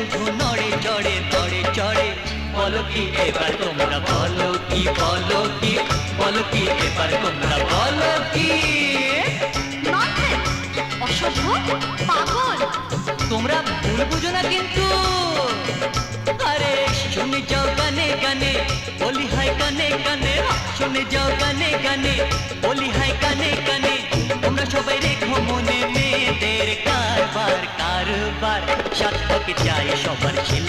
শুধু নড়ে চড়ে বলো কি এবার তোমরা বলো কি বলো কি বলো কি এবার তোমরা বলো কি অসভ্য পাগল তোমরা ভুল বুঝো না কিন্তু আরে শুনে যাও গানে গানে বলি হাই কানে কানে শুনে যাও গানে গানে বলি হাই কানে কানে তোমরা সবাই রেখো মনে মেয়েদের কারবার সাত পাকে চাই সবার ছিল